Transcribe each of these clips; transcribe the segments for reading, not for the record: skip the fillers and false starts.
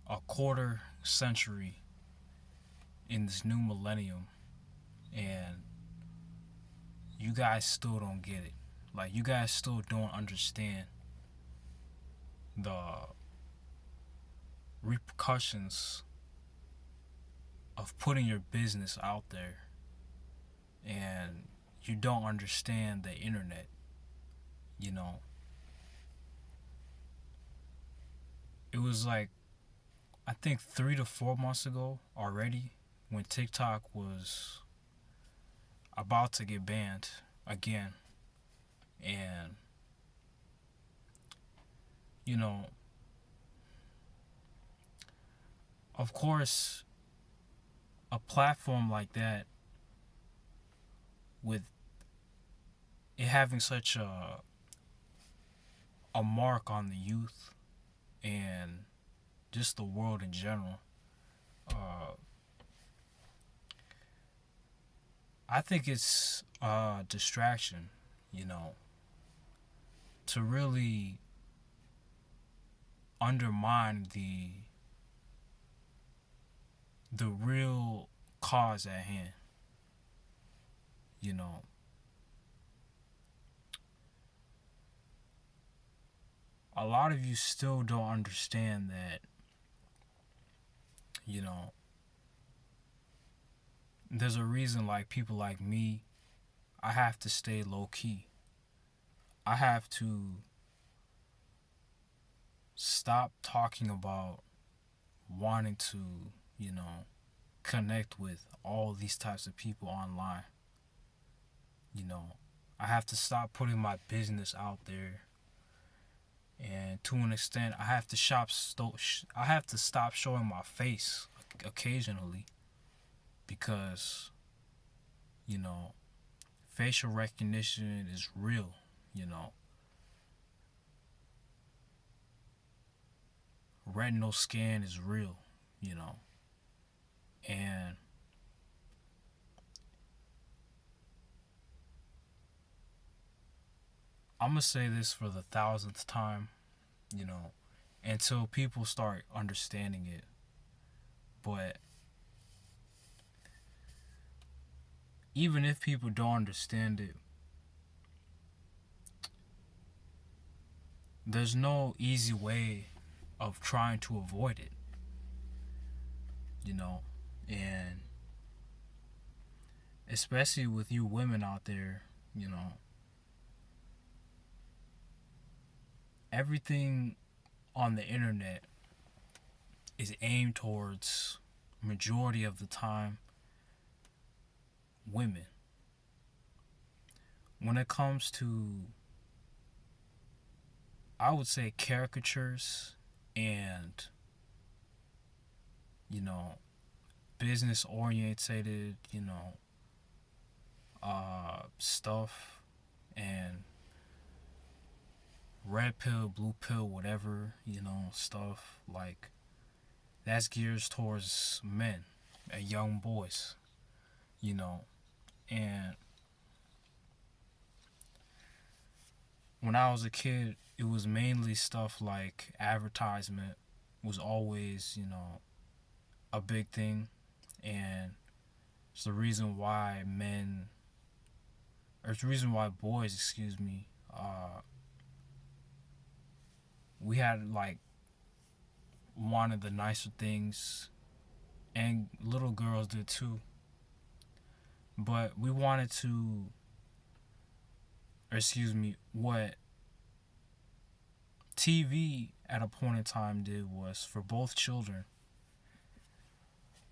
a quarter century in this new millennium, and you guys still don't get it. Like, you guys still don't understand the repercussions of putting your business out there, and you don't understand the internet. You know, it was like, I think 3 to 4 months ago already, when TikTok was about to get banned again. And, you know, of course, a platform like that, with it having such a mark on the youth and just the world in general, uh, I think it's a distraction, you know, to really undermine the real cause at hand. You know, a lot of you still don't understand that, you know, there's a reason, like, people like me, I have to stay low key. I have to stop talking about wanting to, you know, connect with all these types of people online. You know, I have to stop putting my business out there, and to an extent, I have to stop showing my face occasionally, because, you know, facial recognition is real. You know, retinal scan is real. You know, and I'm gonna say this for the thousandth time. You know, until people start understanding it. But even if people don't understand it, there's no easy way of trying to avoid it, you know? And especially with you women out there, you know, everything on the internet is aimed towards, majority of the time, women. When it comes to, I would say, caricatures and, you know, business orientated, you know, stuff, and red pill, blue pill, whatever, you know, stuff, like, that's geared towards men and young boys, you know. And when I was a kid, it was mainly stuff like advertisement was always, you know, a big thing. And it's the reason why it's the reason why boys, excuse me, we had, like, wanted the nicer things, and little girls did too. But we wanted to, or excuse me, what TV at a point in time did was, for both children,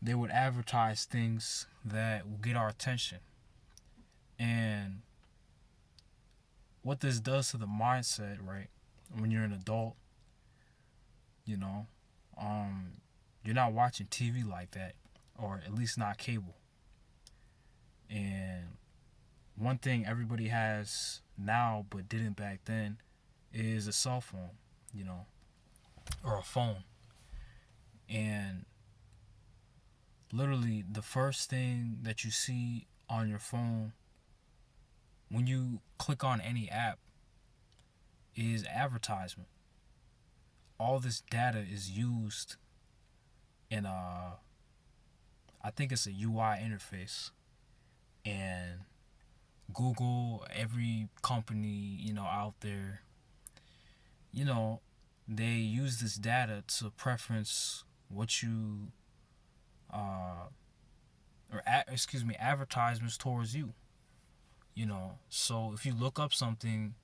they would advertise things that will get our attention. And what this does to the mindset, right? When you're an adult, you know, you're not watching TV like that, or at least not cable. And one thing everybody has now but didn't back then is a cell phone, you know, or a phone. And literally, the first thing that you see on your phone when you click on any app is advertisement. All this data is used in I think it's a UI interface, and Google, every company, out there, you know, they use this data to preference what you uh excuse me, advertisements towards you. So if you look up something,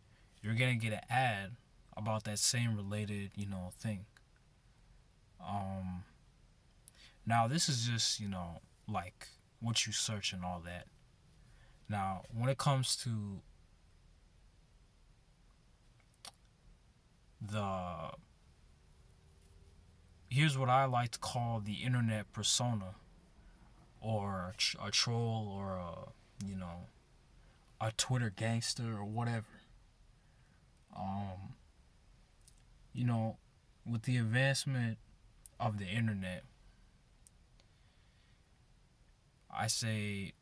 you're gonna get an ad about that same related, thing. Um, Now this is just, like what you search and all that. Now, when it comes to the here's what I like to call the internet persona, or a troll, or a Twitter gangster, or whatever. Um, you know, with the advancement of the internet, I say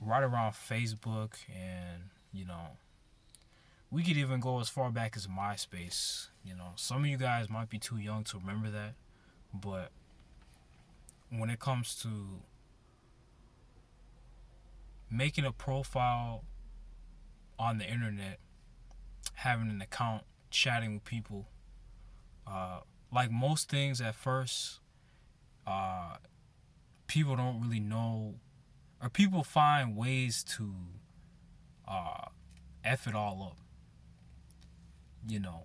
right around Facebook, and we could even go as far back as MySpace. Some of you guys might be too young to remember that, but when it comes to making a profile on the internet, having an account, chatting with people, like most things at first, uh, people don't really know, or people find ways to uh, F it all up. You know,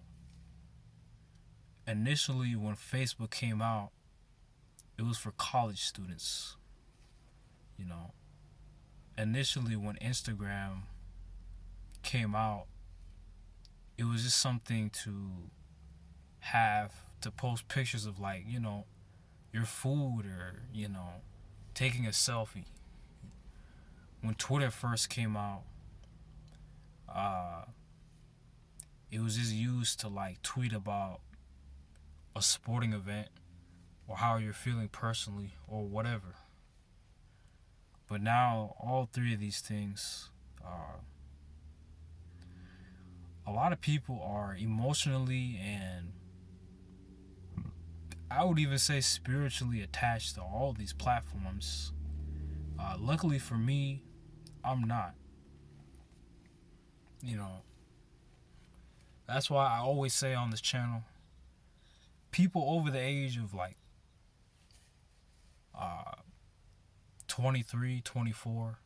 Initially when Facebook came out, it was for college students. You know, Initially when Instagram came out, it was just something to have to post pictures of, like, your food, or taking a selfie. When Twitter first came out, uh, it was just used to, like, tweet about a sporting event, or how you're feeling personally, or whatever. But now all three of these things, a lot of people are emotionally, and I would even say spiritually, attached to all these platforms. Luckily for me, I'm not. You know, that's why I always say on this channel, people over the age of, like, uh, 23, 24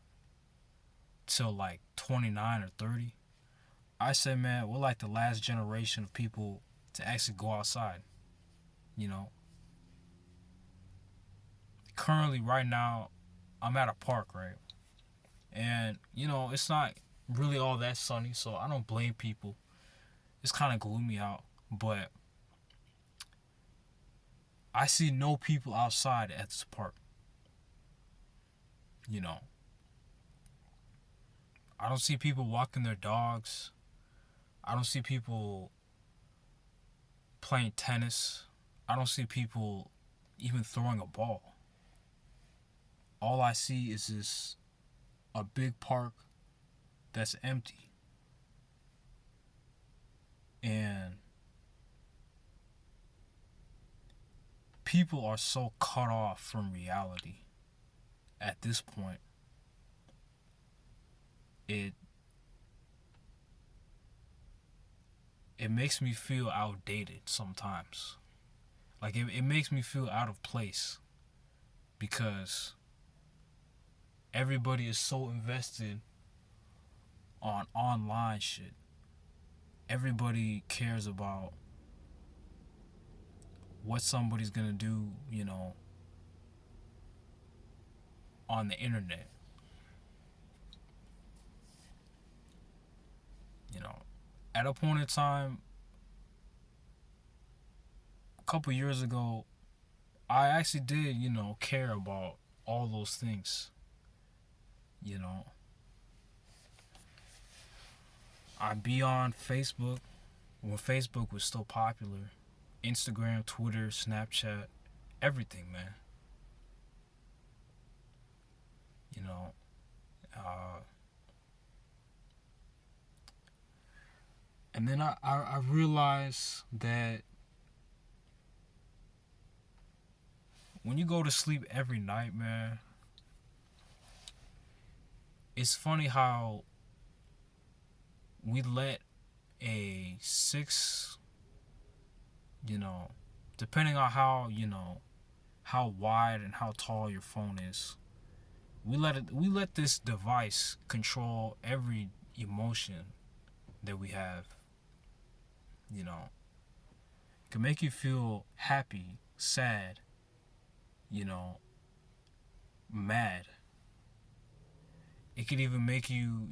till like 29 or 30, I say, man, we're like the last generation of people to actually go outside. You know, Currently, right now, I'm at a park, right? And, it's not really all that sunny, so I don't blame people. It's kind of gloomy out, but I see no people outside at this park. You know, I don't see people walking their dogs. I don't see people playing tennis. I don't see people even throwing a ball. All I see is this a big park that's empty. And people are so cut off from reality at this point. It it makes me feel outdated sometimes. Like, it makes me feel out of place, because everybody is so invested on online shit. Everybody cares about what somebody's gonna do, on the internet. You know, at a point in time, a couple years ago, I actually did, care about all those things. You know, I'd be on Facebook when Facebook was still popular, Instagram, Twitter, Snapchat, everything, man. You know, uh, and then I realized that when you go to sleep every night, man, it's funny how we let a six, you know, depending on how, how wide and how tall your phone is, we let this device control every emotion that we have. You know, it can make you feel happy, sad, you know, mad. It could even make you,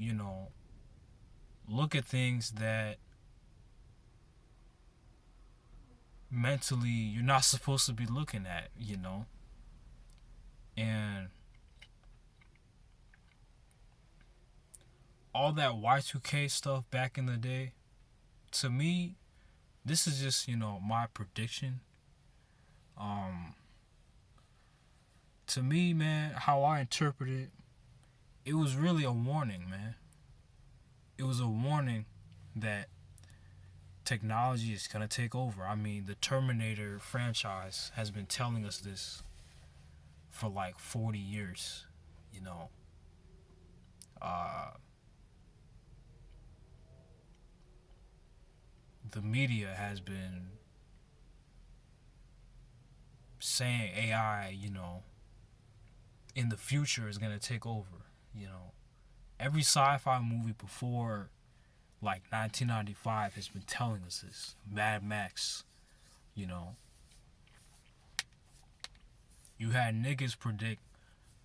look at things that mentally you're not supposed to be looking at. And all that Y2K stuff back in the day, to me, this is just, my prediction. Um, to me, man, how I interpret it, it was really a warning, man. It was a warning that technology is going to take over. I mean, the Terminator franchise has been telling us this for like 40 years, you know. Uh, the media has been saying AI, in the future is going to take over, you know. Every sci-fi movie before like 1995 has been telling us this. Mad Max, you know. You had niggas predict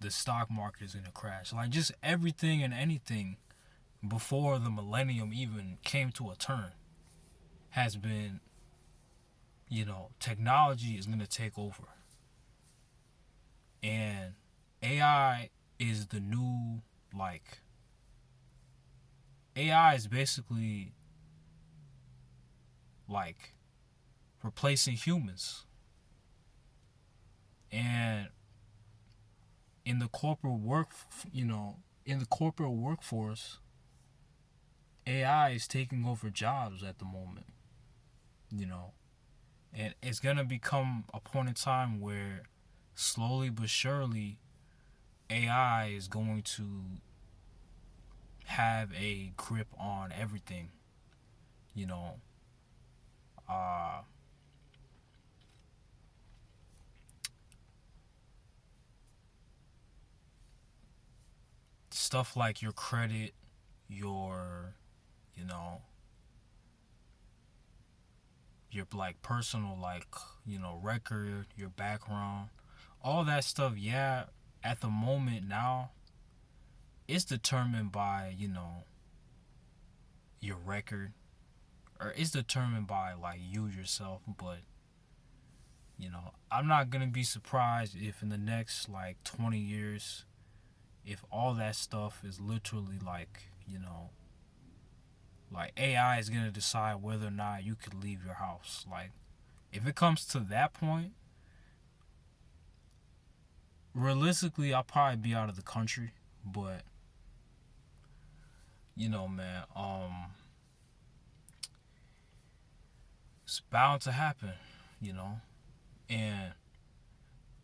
the stock market is gonna crash. Like just everything and anything before the millennium even came to a turn has been, technology is gonna take over. And AI is the new, like, AI is basically like replacing humans. And in the corporate in the corporate workforce, AI is taking over jobs at the moment, you know. And it's going to become a point in time where slowly but surely AI is going to have a grip on everything, you know. Uh Stuff like your credit, your, you know, your like personal like, record, your background, all that stuff, yeah, at the moment now it's determined by, your record, or it's determined by like you yourself. But I'm not gonna be surprised if in the next like 20 years, if all that stuff is literally like AI is gonna decide whether or not you could leave your house. Like if it comes to that point, realistically I'll probably be out of the country. But man, it's bound to happen, you know. And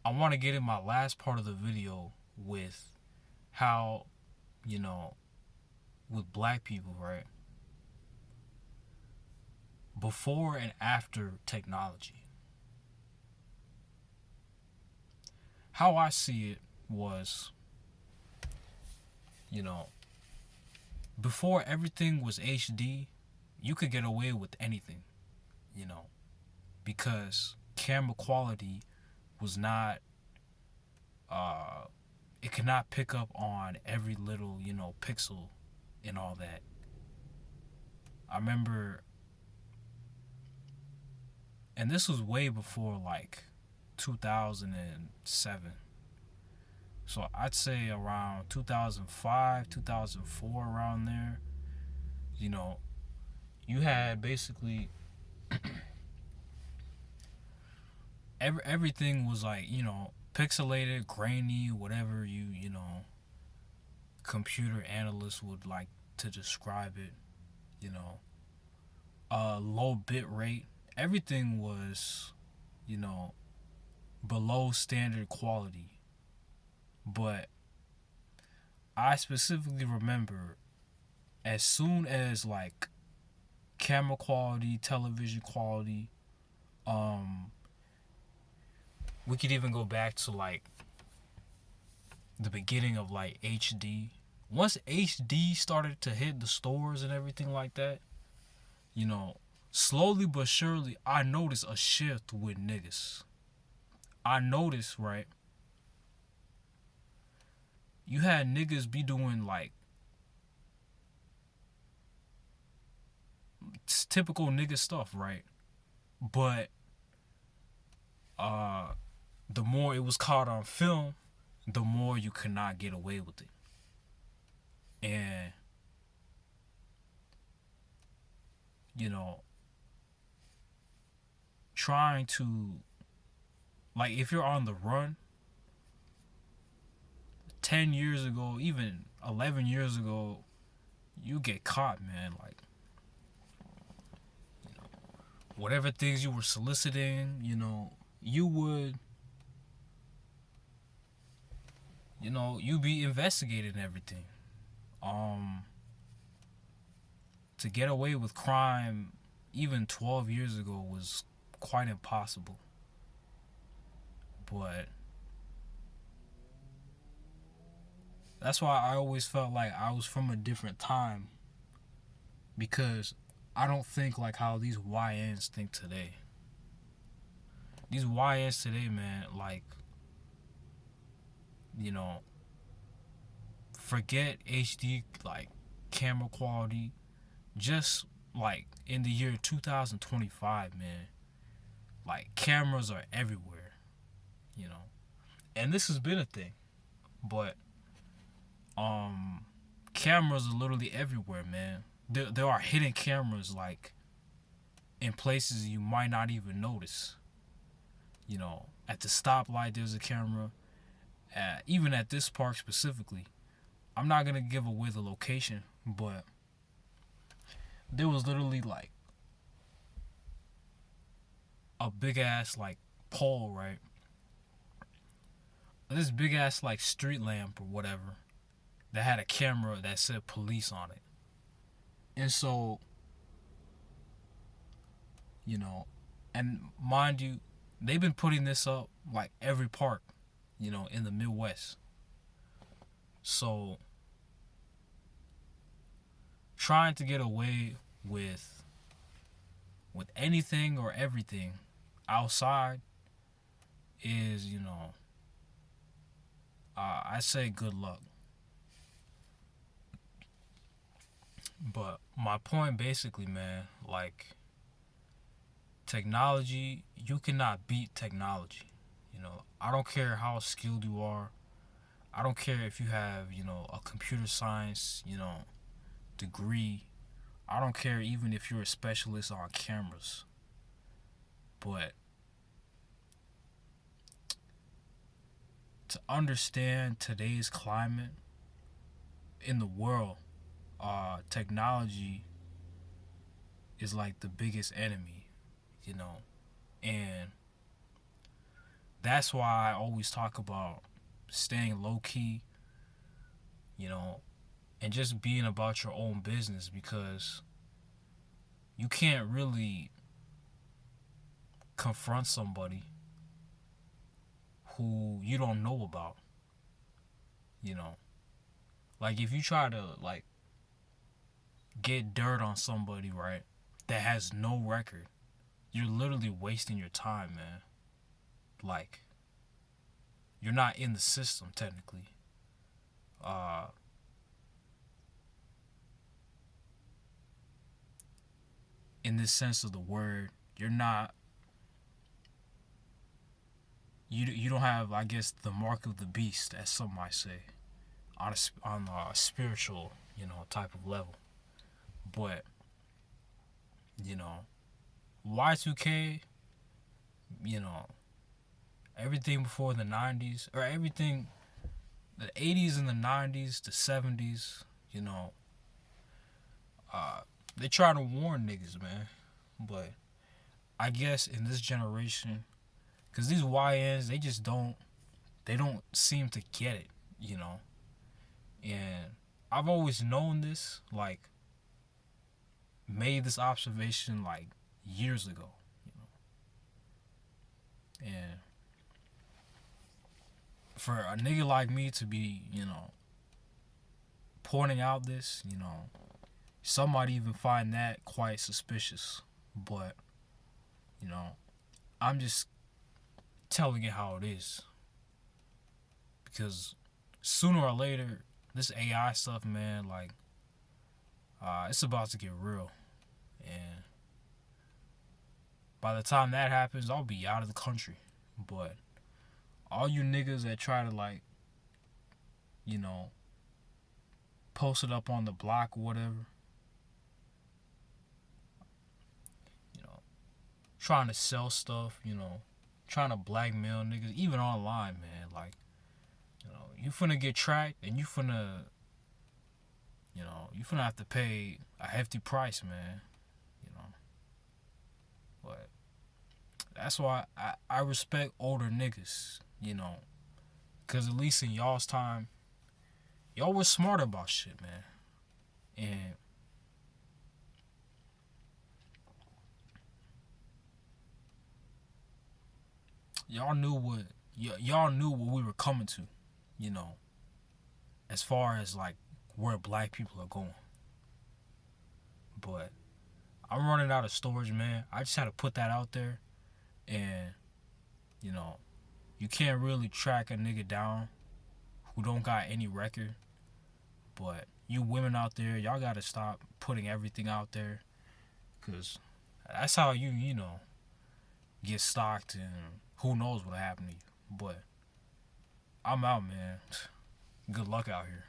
I want to get in my last part of the video with how, you know, with black people, right? Before and after technology. How I see it was, you know, before everything was HD, you could get away with anything, you know, because camera quality was not, it could not pick up on every little, pixel and all that. I remember, and this was way before like 2007. So I'd say around 2005, 2004, around there, you know, you had basically everything was like, pixelated, grainy, whatever computer analysts would like to describe it, you know, low bit rate. Everything was, you know, below standard quality. But I specifically remember as soon as like camera quality, television quality, um, we could even go back to like the beginning of like HD. Once HD started to hit the stores and everything like that, you know, slowly but surely, I noticed a shift with niggas. I noticed, right? You had niggas be doing like typical nigga stuff, right? But uh, the more it was caught on film, the more you could not get away with it. And you know, trying to like if you're on the run 10 years ago, even 11 years ago, you get caught, man. Like whatever things you were soliciting, you would, you be investigated and everything. Um, to get away with crime even 12 years ago was quite impossible. But that's why I always felt like I was from a different time because I don't think like how these YNs think today. These YNs today, man, like, you know, forget HD like camera quality. Just like in the year 2025, man, like cameras are everywhere, you know. And this has been a thing, but um cameras are literally everywhere, man. There are hidden cameras like in places you might not even notice. At the stoplight there's a camera. Even at this park specifically, I'm not gonna give away the location, but there was literally like a big ass like pole, right? This big ass like street lamp or whatever that had a camera that said police on it. And so, you know, and mind you, they've been putting this up like every park, in the Midwest. So, trying to get away with with anything or everything outside is, I say good luck. But my point basically, man, like technology, you cannot beat technology. I don't care how skilled you are. I don't care if you have, a computer science, degree. I don't care even if you're a specialist on cameras. But to understand today's climate in the world, technology is like the biggest enemy, you know. And that's why I always talk about staying low key, you know, and just being about your own business because you can't really confront somebody who you don't know about, you know. Like if you try to like get dirt on somebody, right, that has no record, you're literally wasting your time, man. Like you're not in the system technically. Uh in this sense of the word, you're not you don't have, I guess, the mark of the beast, as some might say, on a spiritual, type of level. But you know, Y2K, you know, everything before the '90s or everything, the '80s and the '90s, the '70s, you know, uh, they try to warn niggas, man. But I guess in this generation, Cause these YNs, they don't seem to get it, you know. And I've always known this, like made this observation like years ago, you know. And for a nigga like me to be, pointing out this, some might even find that quite suspicious. But, you know, I'm just telling it how it is. Because sooner or later, this AI stuff, man, like, it's about to get real. And by the time that happens, I'll be out of the country. But all you niggas that try to, like, you know, post it up on the block or whatever, trying to sell stuff, trying to blackmail niggas, even online, man. Like, you finna get tracked and you finna have to pay a hefty price, man. You know, but that's why I respect older niggas, cause at least in y'all's time, y'all was smart about shit, man, and y'all knew what we were coming to, you know, as far as like where black people are going. But I'm running out of storage, man. I just had to put that out there, and you know, you can't really track a nigga down who don't got any record. But you women out there, y'all gotta stop putting everything out there, cause that's how you know get stalked, and who knows what'll happen to you. But I'm out, man. Good luck out here.